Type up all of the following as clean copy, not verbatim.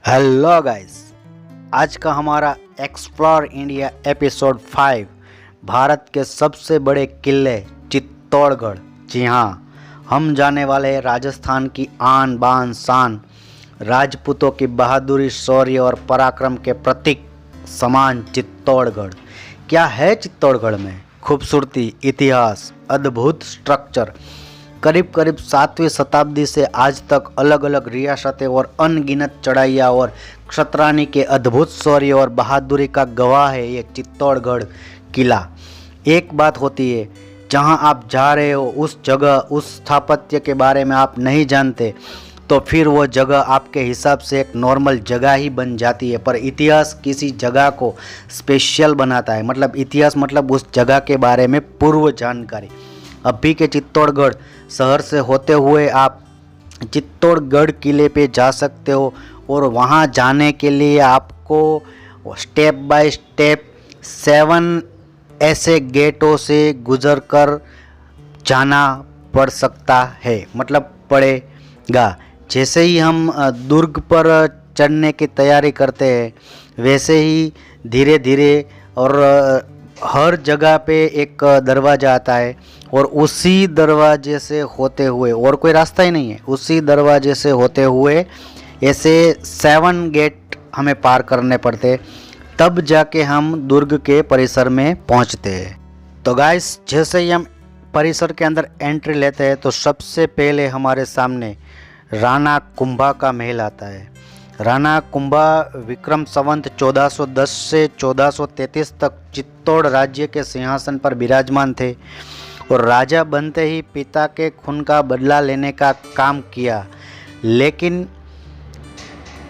Hello guys, आज का हमारा एक्सप्लोर इंडिया एपिसोड 5 भारत के सबसे बड़े किले चित्तौड़गढ़। जी हाँ, हम जाने वाले हैं राजस्थान की आन बान शान, राजपूतों की बहादुरी, शौर्य और पराक्रम के प्रतीक समान चित्तौड़गढ़। क्या है चित्तौड़गढ़ में? खूबसूरती, इतिहास, अद्भुत स्ट्रक्चर। करीब करीब 7वीं शताब्दी से आज तक अलग अलग रियासतें और अनगिनत चढ़ाइयाँ और क्षत्रानी के अद्भुत शौर्य और बहादुरी का गवाह है ये चित्तौड़गढ़ किला। एक बात होती है, जहाँ आप जा रहे हो उस जगह, उस स्थापत्य के बारे में आप नहीं जानते तो फिर वो जगह आपके हिसाब से एक नॉर्मल जगह ही बन जाती है। पर इतिहास किसी जगह को स्पेशल बनाता है। मतलब इतिहास मतलब उस जगह के बारे में पूर्व जानकारी। अभी के चित्तौड़गढ़ शहर से होते हुए आप चित्तौड़गढ़ किले पे जा सकते हो और वहाँ जाने के लिए आपको स्टेप बाय स्टेप 7 ऐसे गेटों से गुजर कर जाना पड़ सकता है, मतलब पड़ेगा। जैसे ही हम दुर्ग पर चढ़ने की तैयारी करते हैं वैसे ही धीरे धीरे और हर जगह पे एक दरवाज़ा आता है और उसी दरवाजे से होते हुए, और कोई रास्ता ही नहीं है, उसी दरवाजे से होते हुए ऐसे 7 गेट हमें पार करने पड़ते, तब जाके हम दुर्ग के परिसर में पहुंचते हैं। तो गाइस, जैसे ही हम परिसर के अंदर एंट्री लेते हैं तो सबसे पहले हमारे सामने राणा कुंभा का महल आता है। राणा कुंभा विक्रम संवत 1410 से 1433 तक चित्तौड़ राज्य के सिंहासन पर विराजमान थे और राजा बनते ही पिता के खून का बदला लेने का काम किया, लेकिन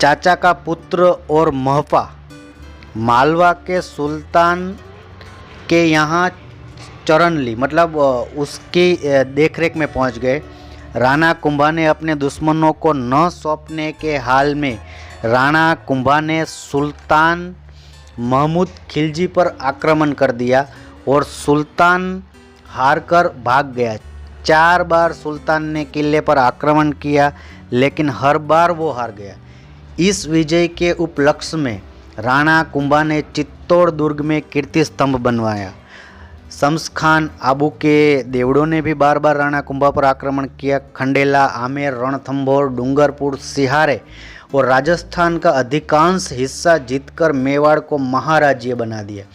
चाचा का पुत्र और महपा मालवा के सुल्तान के यहाँ चरण ली, मतलब उसकी देखरेख में पहुँच गए। राणा कुंभा ने अपने दुश्मनों को न सौंपने के हाल में राणा कुंभा ने सुल्तान महमूद खिलजी पर आक्रमण कर दिया और सुल्तान हारकर भाग गया। 4 बार सुल्तान ने किले पर आक्रमण किया, लेकिन हर बार वो हार गया। इस विजय के उपलक्ष्य में राणा कुंभा ने चित्तौड़ दुर्ग में कीर्ति स्तंभ बनवाया। शम्स खान आबू के देवड़ों ने भी बार बार राणा कुंभा पर आक्रमण किया। खंडेला, आमेर, रणथंभौर, डूंगरपुर, सिहारे और राजस्थान का अधिकांश हिस्सा जीतकर मेवाड़ को महाराज्य बना दिया।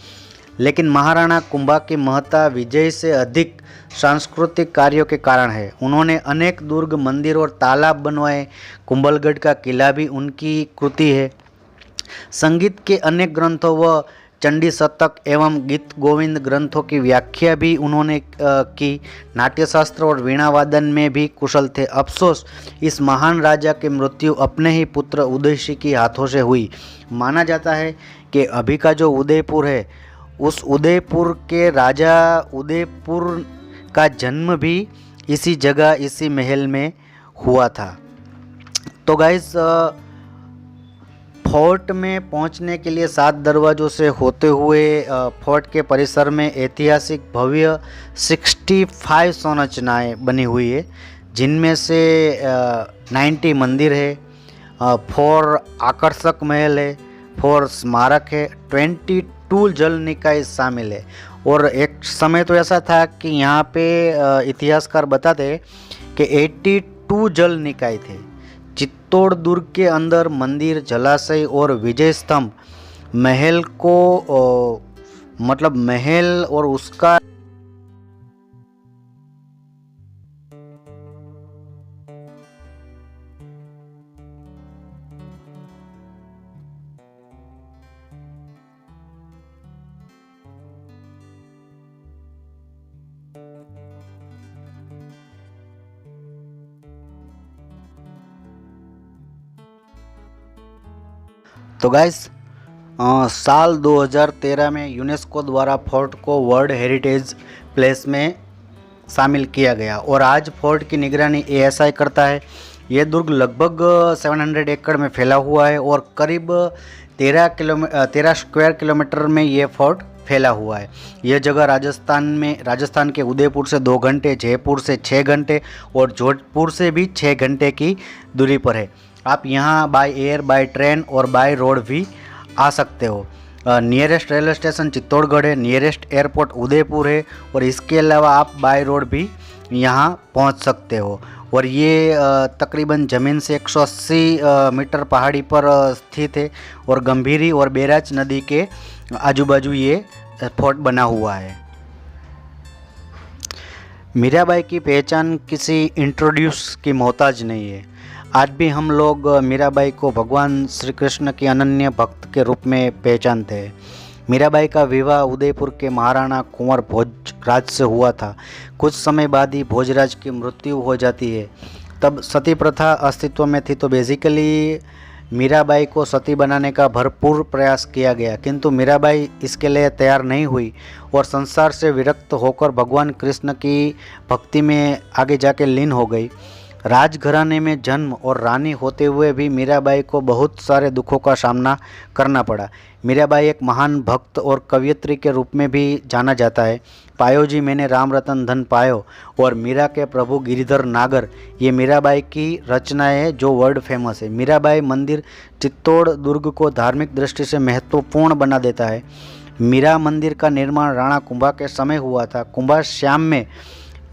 लेकिन महाराणा कुंभा की महत्ता विजय से अधिक सांस्कृतिक कार्यों के कारण है। उन्होंने अनेक दुर्ग, मंदिर और तालाब बनवाए। कुंभलगढ़ का किला भी उनकी कृति है। संगीत के अनेक ग्रंथों व चंडी शतक एवं गीत गोविंद ग्रंथों की व्याख्या भी उन्होंने की। नाट्यशास्त्र और वीणा वादन में भी कुशल थे। अफसोस, इस महान राजा की मृत्यु अपने ही पुत्र उदयसिंह के हाथों से हुई। माना जाता है कि अभी का जो उदयपुर है, उस उदयपुर के राजा उदयपुर का जन्म भी इसी जगह, इसी महल में हुआ था। तो गाइस, फोर्ट में पहुंचने के लिए 7 दरवाज़ों से होते हुए फोर्ट के परिसर में ऐतिहासिक भव्य 65 संरचनाएं बनी हुई है, जिनमें से 90 मंदिर है, 4 आकर्षक महल है, 4 स्मारक है, 22 जल निकाय शामिल है। और एक समय तो ऐसा था कि यहाँ पे इतिहासकार बताते हैं कि 82 जल निकाय थे। चित्तौड़ दुर्ग के अंदर मंदिर, जलाशय और विजय स्तंभ महल को मतलब महल और उसका तो गाइस, साल 2013 में यूनेस्को द्वारा फोर्ट को वर्ल्ड हेरिटेज प्लेस में शामिल किया गया और आज फोर्ट की निगरानी एएसआई करता है। ये दुर्ग लगभग 700 एकड़ में फैला हुआ है और करीब 13 स्क्वायर किलोमीटर में ये फोर्ट फैला हुआ है। यह जगह राजस्थान के उदयपुर से 2 घंटे, जयपुर से 6 घंटे और जोधपुर से भी 6 घंटे की दूरी पर है। आप यहाँ बाय एयर, बाय ट्रेन और बाय रोड भी आ सकते हो। नियरेस्ट रेलवे स्टेशन चित्तौड़गढ़ है, नियरेस्ट एयरपोर्ट उदयपुर है, और इसके अलावा आप बाय रोड भी यहाँ पहुँच सकते हो। और ये तकरीबन ज़मीन से 180 मीटर पहाड़ी पर स्थित है, और गंभीरी और बैराज नदी के आजू बाजू ये फोर्ट बना हुआ है। मीराबाई की पहचान किसी इंट्रोड्यूस की मोहताज नहीं है। आज भी हम लोग मीराबाई को भगवान श्री कृष्ण के अनन्य भक्त के रूप में पहचानते हैं। मीराबाई का विवाह उदयपुर के महाराणा कुंवर भोजराज से हुआ था। कुछ समय बाद ही भोजराज की मृत्यु हो जाती है। तब सती प्रथा अस्तित्व में थी, तो बेसिकली मीराबाई को सती बनाने का भरपूर प्रयास किया गया, किंतु मीराबाई इसके लिए तैयार नहीं हुई और संसार से विरक्त होकर भगवान कृष्ण की भक्ति में आगे जाके लीन हो गई। राजघराने में जन्म और रानी होते हुए भी मीराबाई को बहुत सारे दुखों का सामना करना पड़ा। मीराबाई एक महान भक्त और कवयित्री के रूप में भी जाना जाता है। पायो जी मैंने राम रतन धन पायो और मीरा के प्रभु गिरिधर नागर, ये मीराबाई की रचनाएं है जो वर्ल्ड फेमस है। मीराबाई मंदिर चित्तौड़ दुर्ग को धार्मिक दृष्टि से महत्वपूर्ण बना देता है। मीरा मंदिर का निर्माण राणा कुंभा के समय हुआ था। कुंभा श्याम में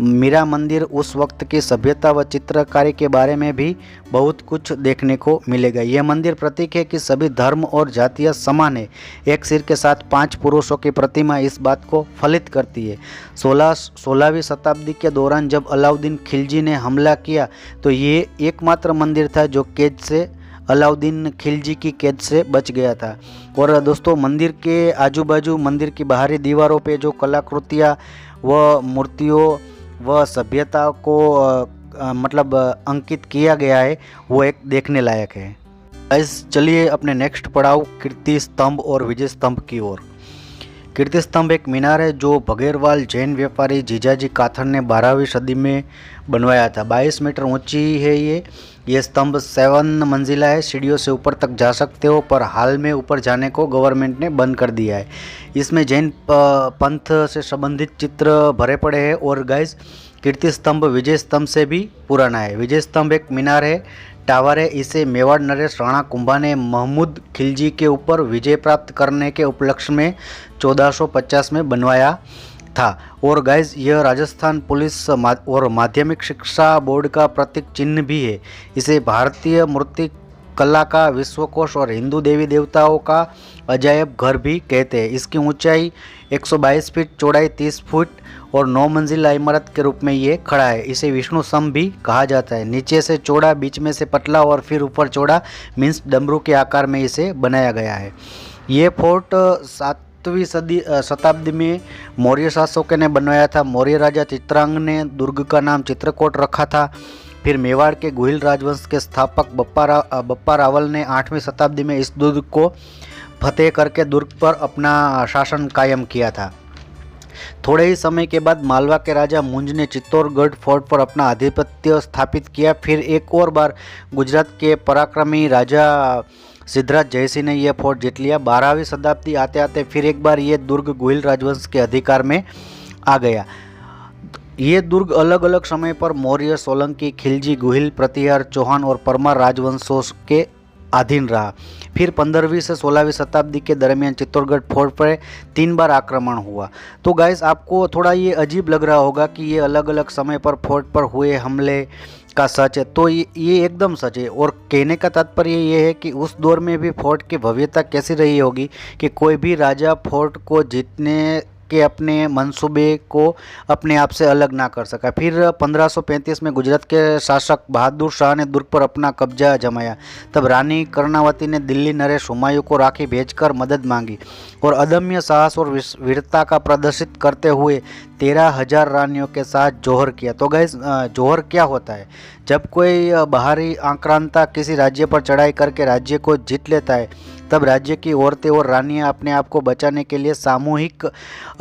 मीरा मंदिर उस वक्त की सभ्यता व चित्रकारी के बारे में भी बहुत कुछ देखने को मिलेगा। यह मंदिर प्रतीक है कि सभी धर्म और जातियाँ समान है। एक सिर के साथ 5 पुरुषों की प्रतिमा इस बात को फलित करती है। 16वीं शताब्दी के दौरान जब अलाउद्दीन खिलजी ने हमला किया तो ये एकमात्र मंदिर था जो कैद से अलाउद्दीन खिलजी की कैद से बच गया था। और दोस्तों, मंदिर के आजू बाजू मंदिर की बाहरी दीवारों पे जो कलाकृतियाँ व मूर्तियों व सभ्यता को मतलब अंकित किया गया है, वो एक देखने लायक है। गाइस, चलिए अपने नेक्स्ट पड़ाव कीर्ति स्तंभ और विजय स्तंभ की ओर। कीर्ति स्तंभ एक मीनार है जो बघेरवाल जैन व्यापारी जीजाजी काथर ने 12वीं सदी में बनवाया था। 22 मीटर ऊंची है ये स्तंभ 7 मंजिला है। सीढ़ियों से ऊपर तक जा सकते हो, पर हाल में ऊपर जाने को गवर्नमेंट ने बंद कर दिया है। इसमें जैन पंथ से संबंधित चित्र भरे पड़े हैं। और गाइस, कीर्ति स्तंभ विजय स्तंभ से भी पुराना है। विजय स्तंभ एक मीनार है, टावर है। इसे मेवाड़ नरेश राणा कुंभा ने महमूद खिलजी के ऊपर विजय प्राप्त करने के उपलक्ष्य में 1450 में बनवाया था। और गाइज, यह राजस्थान पुलिस और माध्यमिक शिक्षा बोर्ड का प्रतीक चिन्ह भी है। इसे भारतीय मूर्ति कला का विश्वकोश और हिंदू देवी देवताओं का अजायब घर भी कहते हैं। इसकी ऊंचाई 122 फीट, चौड़ाई 30 फुट और 9 मंजिला इमारत के रूप में ये खड़ा है। इसे विष्णु स्तंभ भी कहा जाता है। नीचे से चौड़ा, बीच में से पतला और फिर ऊपर चौड़ा, मीन्स डमरू के आकार में इसे बनाया गया है। ये फोर्ट 7वीं शताब्दी में मौर्य शासकों ने बनवाया था। मौर्य राजा चित्रांग ने दुर्ग का नाम चित्रकोट रखा था। फिर मेवाड़ के गुहिल राजवंश के स्थापक बप्पा रावल ने 8वीं शताब्दी में इस दुर्ग को फतेह करके दुर्ग पर अपना शासन कायम किया था। थोड़े ही समय के बाद मालवा के राजा मुंज ने चित्तौड़गढ़ फोर्ट पर अपना आधिपत्य स्थापित किया। फिर एक और बार गुजरात के पराक्रमी राजा सिद्धराज जयसिंह ने यह फोर्ट जीत लिया। 12वीं शताब्दी आते आते फिर एक बार ये दुर्ग गुहिल राजवंश के अधिकार में आ गया। ये दुर्ग अलग अलग समय पर मौर्य, सोलंकी, खिलजी, गुहिल, प्रतिहार, चौहान और परमार राजवंशों के अधीन रहा। फिर 15वीं से 16वीं शताब्दी के दरमियान चित्तौड़गढ़ फोर्ट पर 3 बार आक्रमण हुआ। तो गाइस, आपको थोड़ा ये अजीब लग रहा होगा कि ये अलग अलग समय पर फोर्ट पर हुए हमले का सच है, तो ये एकदम सच है। और कहने का तात्पर्य ये है कि उस दौर में भी फोर्ट की भव्यता कैसी रही होगी कि कोई भी राजा फोर्ट को जीतने के अपने मंसूबे को अपने आप से अलग ना कर सका। फिर 1535 में गुजरात के शासक बहादुर शाह ने दुर्ग पर अपना कब्जा जमाया। तब रानी कर्णावती ने दिल्ली नरेश हुमायूं को राखी भेजकर मदद मांगी और अदम्य साहस और वीरता का प्रदर्शित करते हुए 13,000 रानियों के साथ जौहर किया। तो गाइस, जौहर क्या होता है? जब कोई बाहरी आक्रांता किसी राज्य पर चढ़ाई करके राज्य को जीत लेता है, तब राज्य की औरतें और रानियां अपने आप को बचाने के लिए सामूहिक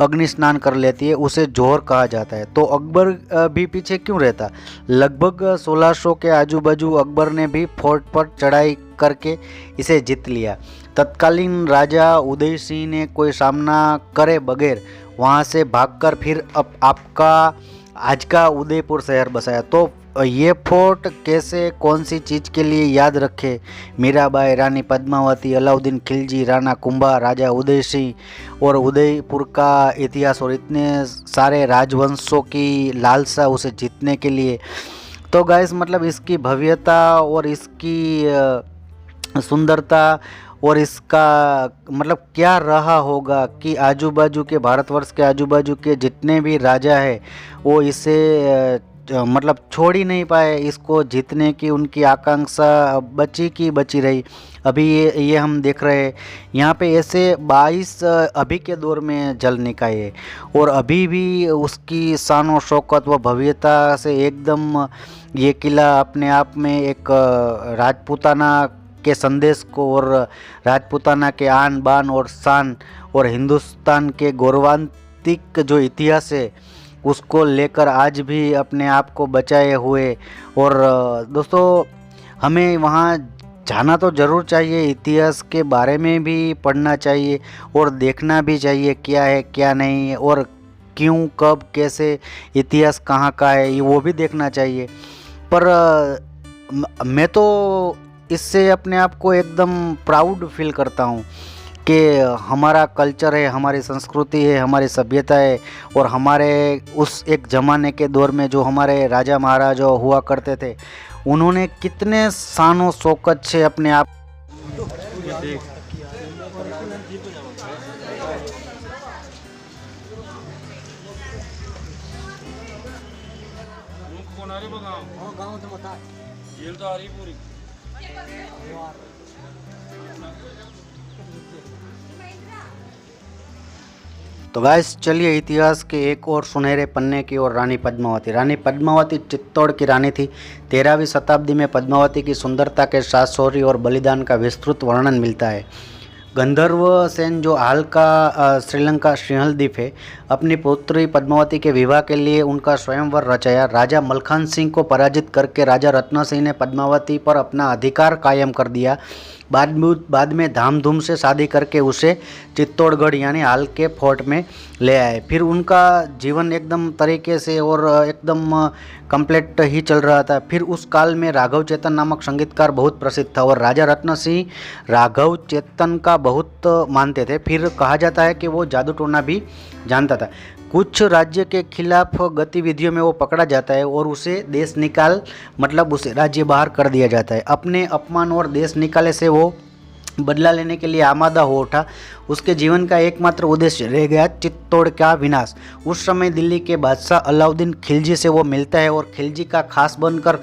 अग्नि स्नान कर लेती है। उसे जौहर कहा जाता है। तो अकबर भी पीछे क्यों रहता? लगभग 1600 के आजू बाजू अकबर ने भी फोर्ट पर चढ़ाई करके इसे जीत लिया। तत्कालीन राजा उदय सिंह ने कोई सामना करे बगैर वहाँ से भागकर फिर आपका आज का उदयपुर शहर बसाया। तो ये फोर्ट कैसे कौन सी चीज़ के लिए याद रखे? मीराबाई, रानी पद्मावती, अलाउद्दीन खिलजी, राणा कुंभा, राजा उदय सिंह और उदयपुर का इतिहास और इतने सारे राजवंशों की लालसा उसे जीतने के लिए। तो गाइस मतलब इसकी भव्यता और इसकी सुंदरता और इसका मतलब क्या रहा होगा कि आजू बाजू के भारतवर्ष के आजू बाजू के जितने भी राजा है वो इसे मतलब छोड़ ही नहीं पाए। इसको जीतने की उनकी आकांक्षा बची की बची रही। अभी ये हम देख रहे हैं यहाँ पे ऐसे 22 अभी के दौर में जल निकाय है और अभी भी उसकी शान और शौकत व भव्यता से एकदम ये किला अपने आप में एक राजपूताना के संदेश को और राजपूताना के आन बान और शान और हिंदुस्तान के गौरवान्वित जो इतिहास है उसको लेकर आज भी अपने आप को बचाए हुए। और दोस्तों हमें वहाँ जाना तो ज़रूर चाहिए, इतिहास के बारे में भी पढ़ना चाहिए और देखना भी चाहिए क्या है क्या नहीं है और क्यों कब कैसे इतिहास कहाँ का है ये वो भी देखना चाहिए। पर मैं तो इससे अपने आप को एकदम प्राउड फील करता हूँ कि हमारा कल्चर है, हमारी संस्कृति है, हमारी सभ्यता है और हमारे उस एक ज़माने के दौर में जो हमारे राजा महाराजा हुआ करते थे उन्होंने कितने शानो शौकत से अपने आप तो गाइस चलिए इतिहास के एक और सुनहरे पन्ने की ओर। रानी पद्मावती। रानी पद्मावती चित्तौड़ की रानी थी। 13वीं शताब्दी में पद्मावती की सुंदरता के साथ शौर्य और बलिदान का विस्तृत वर्णन मिलता है। गंधर्व सेन जो हाल का श्रीलंका सिंहल द्वीप है अपनी पुत्री पद्मावती के विवाह के लिए उनका स्वयंवर रचाया। राजा मलखान सिंह को पराजित करके राजा रत्न सिंह ने पद्मावती पर अपना अधिकार कायम कर दिया। बाद में धामधूम से शादी करके उसे चित्तौड़गढ़ यानी हाल के फोर्ट में ले आए। फिर उनका जीवन एकदम तरीके से और एकदम कंप्लीट ही चल रहा था। फिर उस काल में राघव चेतन नामक संगीतकार बहुत प्रसिद्ध था और राजा रत्न सिंह राघव चेतन का बहुत मानते थे। फिर कहा जाता है कि वो जादू टोना भी जानता था। कुछ राज्य के खिलाफ गतिविधियों में वो पकड़ा जाता है और उसे देश निकाल मतलब उसे राज्य बाहर कर दिया जाता है। अपने अपमान और देश निकाले से वो बदला लेने के लिए आमादा हो उठा। उसके जीवन का एकमात्र उद्देश्य रह गया चित्तौड़ का विनाश। उस समय दिल्ली के बादशाह अलाउद्दीन खिलजी से वो मिलता है और खिलजी का खास बनकर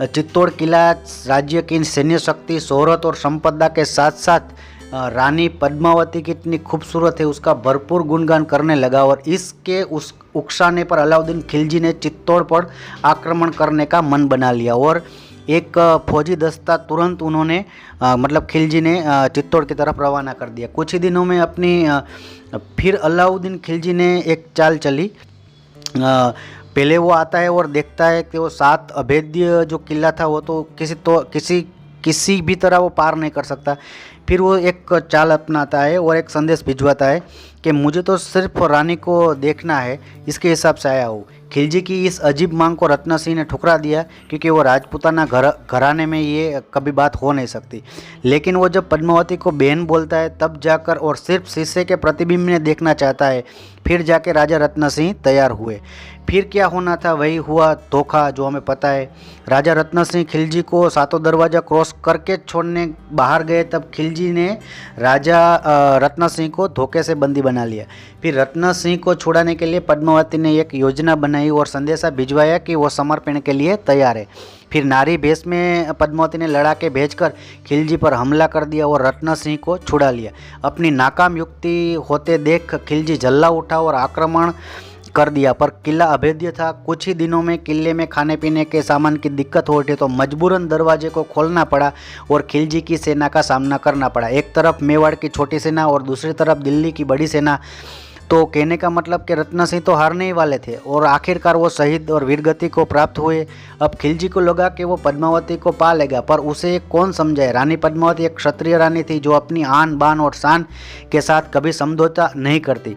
चित्तौड़ किला राज्य की सैन्य शक्ति, शोहरत और संपदा के साथ साथ रानी पद्मावती कितनी खूबसूरत है उसका भरपूर गुणगान करने लगा। और इसके उस उकसाने पर अलाउद्दीन खिलजी ने चित्तौड़ पर आक्रमण करने का मन बना लिया और एक फौजी दस्ता तुरंत उन्होंने मतलब खिलजी ने चित्तौड़ की तरफ रवाना कर दिया। कुछ ही दिनों में फिर अलाउद्दीन खिलजी ने एक चाल चली। पहले वो आता है और देखता है कि वो 7 अभेद्य जो किला था वो तो किसी भी तरह वो पार नहीं कर सकता। फिर वो एक चाल अपनाता है और एक संदेश भिजवाता है कि मुझे तो सिर्फ रानी को देखना है, इसके हिसाब से आया हूँ। खिलजी की इस अजीब मांग को रत्न सिंह ने ठुकरा दिया क्योंकि वो राजपूताना घराने में ये कभी बात हो नहीं सकती। लेकिन वो जब पद्मावती को बहन बोलता है तब जाकर और सिर्फ शीशे के प्रतिबिंब में देखना चाहता है, फिर जाके राजा रत्न सिंह तैयार हुए। फिर क्या होना था वही हुआ, धोखा जो हमें पता है। राजा रत्न सिंह खिलजी को 7 दरवाज़ा क्रॉस करके छोड़ने बाहर गए तब खिलजी ने राजा रत्न सिंह को धोखे से बंदी बना लिया। फिर रत्न सिंह को छुड़ाने के लिए पद्मावती ने एक योजना बनाई और संदेशा भिजवाया कि वो समर्पण के लिए तैयार है। फिर नारी भेष में पद्मावती ने लड़ाके भेजकर खिलजी पर हमला कर दिया और रत्न सिंह को छुड़ा लिया। अपनी नाकाम युक्ति होते देख खिलजी जल्ला उठा और आक्रमण कर दिया, पर किला अभेद्य था। कुछ ही दिनों में किले में खाने पीने के सामान की दिक्कत हो उठी तो मजबूरन दरवाजे को खोलना पड़ा और खिलजी की सेना का सामना करना पड़ा। एक तरफ मेवाड़ की छोटी सेना और दूसरी तरफ दिल्ली की बड़ी सेना। तो कहने का मतलब कि रत्न सिंह तो हारने ही वाले थे और आखिरकार वो शहीद और वीरगति को प्राप्त हुए। अब खिलजी को लगा कि वो पद्मावती को पा लेगा, पर उसे कौन समझाए। रानी पद्मावती एक क्षत्रिय रानी थी जो अपनी आन बान और शान के साथ कभी समझौता नहीं करती।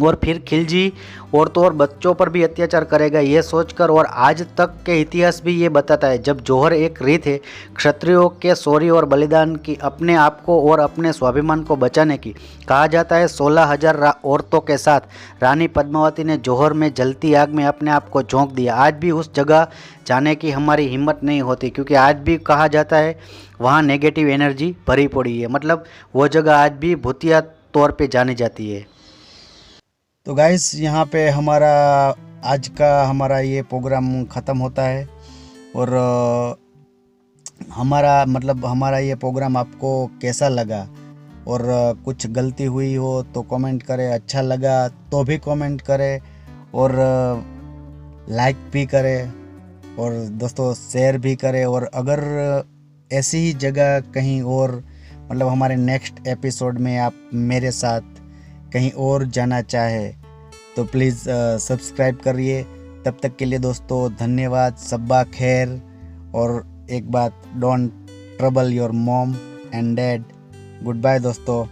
और फिर खिलजी औरतों और बच्चों पर भी अत्याचार करेगा, ये सोचकर। और आज तक के इतिहास भी ये बताता है, जब जौहर एक रीत है क्षत्रियों के शौर्य और बलिदान की, अपने आप को और अपने स्वाभिमान को बचाने की। कहा जाता है 16,000 औरतों के साथ रानी पद्मावती ने जौहर में जलती आग में अपने आप को झोंक दिया। आज भी उस जगह जाने की हमारी हिम्मत नहीं होती, क्योंकि आज भी कहा जाता है वहाँ नेगेटिव एनर्जी भरी पड़ी है। मतलब वो जगह आज भी भूतिया तौर पे जानी जाती है। तो गाइस, यहाँ पे आज का हमारा ये प्रोग्राम ख़त्म होता है। और हमारा ये प्रोग्राम आपको कैसा लगा, और कुछ गलती हुई हो तो कमेंट करें, अच्छा लगा तो भी कमेंट करें, और लाइक भी करें, और दोस्तों शेयर भी करें। और अगर ऐसी ही जगह कहीं और, मतलब हमारे नेक्स्ट एपिसोड में आप मेरे साथ कहीं और जाना चाहे तो प्लीज़ सब्सक्राइब करिए। तब तक के लिए दोस्तों धन्यवाद, सब्बा खैर। और एक बात, don't trouble your mom and dad. Goodbye दोस्तों।